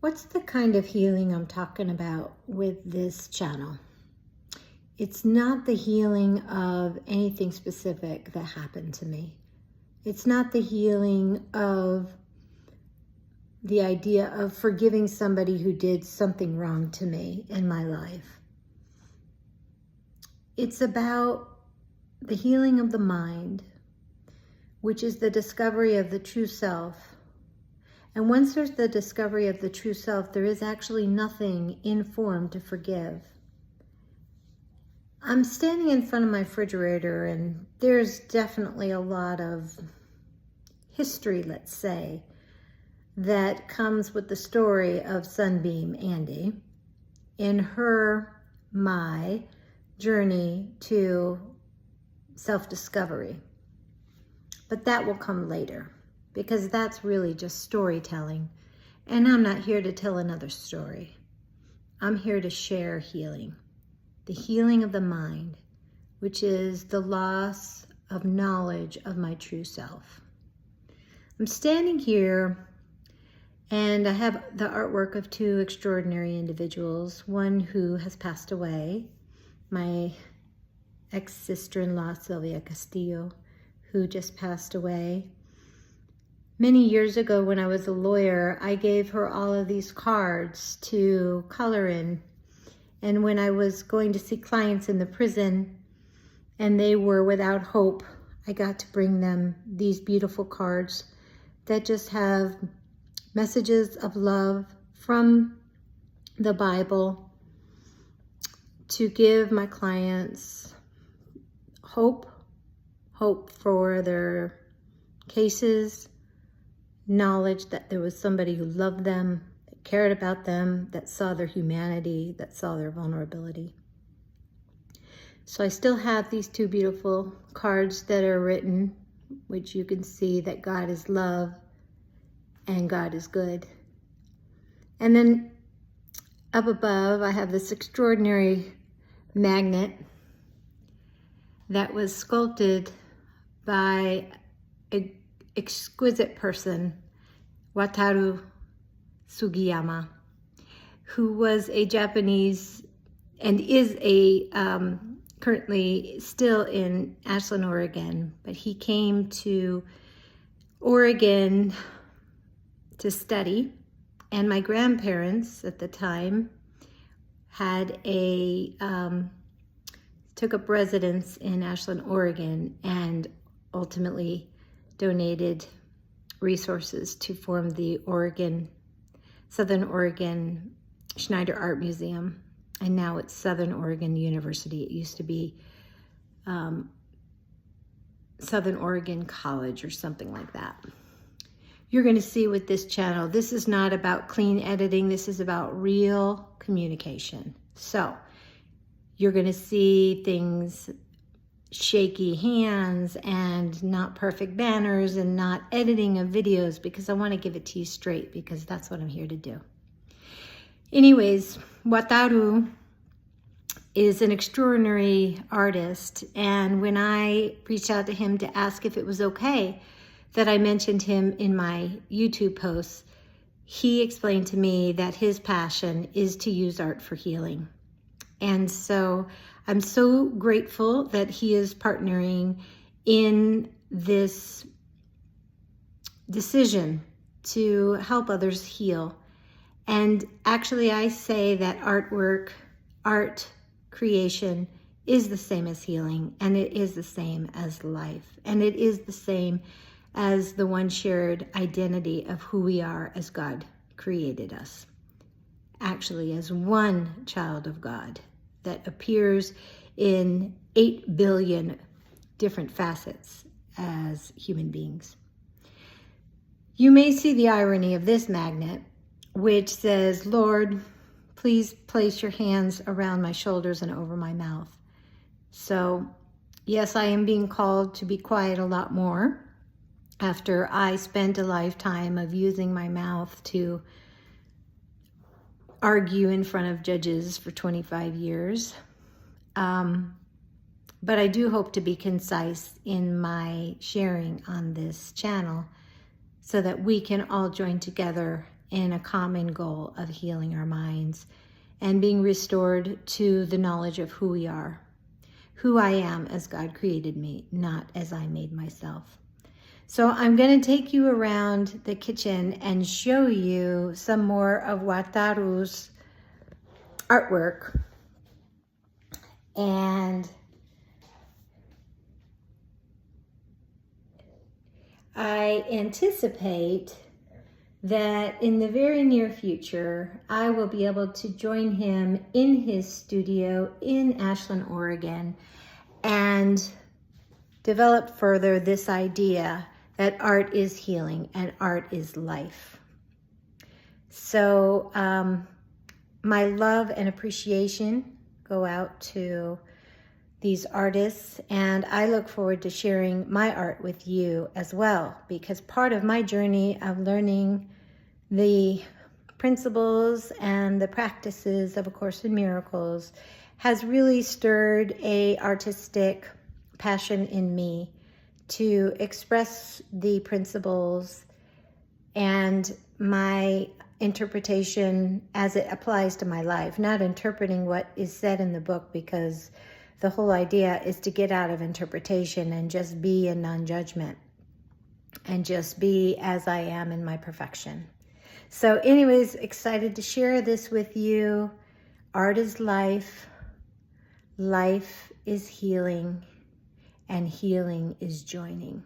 What's the kind of healing I'm talking about with this channel? It's not the healing of anything specific that happened to me. It's not the healing of the idea of forgiving somebody who did something wrong to me in my life. It's about the healing of the mind, which is the discovery of the true self. And once there's the discovery of the true self, there is actually nothing in form to forgive. I'm standing in front of my refrigerator, and there's definitely a lot of history, let's say, that comes with the story of Sunbeam Andy in my journey to self-discovery. But that will come later, because that's really just storytelling. And I'm not here to tell another story. I'm here to share healing. The healing of the mind, which is the loss of knowledge of my true self. I'm standing here and I have the artwork of two extraordinary individuals, one who has passed away, my ex-sister-in-law, Sylvia Castillo, who just passed away. Many years ago when I was a lawyer, I gave her all of these cards to color in. And when I was going to see clients in the prison and they were without hope, I got to bring them these beautiful cards that just have messages of love from the Bible to give my clients hope for their cases, knowledge that there was somebody who loved them, that cared about them, that saw their humanity, that saw their vulnerability. So I still have these two beautiful cards that are written, which you can see that God is love and God is good. And then up above, I have this extraordinary magnet that was sculpted by an exquisite person, Wataru Sugiyama, who was a Japanese and is a currently still in Ashland, Oregon, but he came to Oregon to study, and my grandparents at the time had took up residence in Ashland, Oregon, and ultimately donated resources to form the Southern Oregon Schneider Art Museum. And now it's Southern Oregon University. It used to be Southern Oregon College or something like that. You're going to see with this channel, this is not about clean editing. This is about real communication. So you're going to see things, shaky hands and not perfect banners and not editing of videos, because I want to give it to you straight, because that's what I'm here to do. Anyways, Wataru is an extraordinary artist, and when I reached out to him to ask if it was okay that I mentioned him in my YouTube posts, he explained to me that his passion is to use art for healing. And so I'm so grateful that he is partnering in this decision to help others heal. And actually, I say that art creation is the same as healing, and it is the same as life, and it is the same as the one shared identity of who we are as God created us. Actually, as one child of God that appears in 8 billion different facets as human beings. You may see the irony of this magnet, which says, "Lord, please place your hands around my shoulders and over my mouth." So, yes, I am being called to be quiet a lot more after I spent a lifetime of using my mouth to argue in front of judges for 25 years. But I do hope to be concise in my sharing on this channel so that we can all join together in a common goal of healing our minds and being restored to the knowledge of who we are, who I am as God created me, not as I made myself. So I'm going to take you around the kitchen and show you some more of Wataru's artwork. And I anticipate that in the very near future, I will be able to join him in his studio in Ashland, Oregon, and develop further this idea that art is healing and art is life. So my love and appreciation go out to these artists, and I look forward to sharing my art with you as well, because part of my journey of learning the principles and the practices of A Course in Miracles has really stirred a artistic passion in me to express the principles and my interpretation as it applies to my life, not interpreting what is said in the book, because the whole idea is to get out of interpretation and just be in non-judgment and just be as I am in my perfection. So anyways, excited to share this with you. Art is life, life is healing, and healing is joining.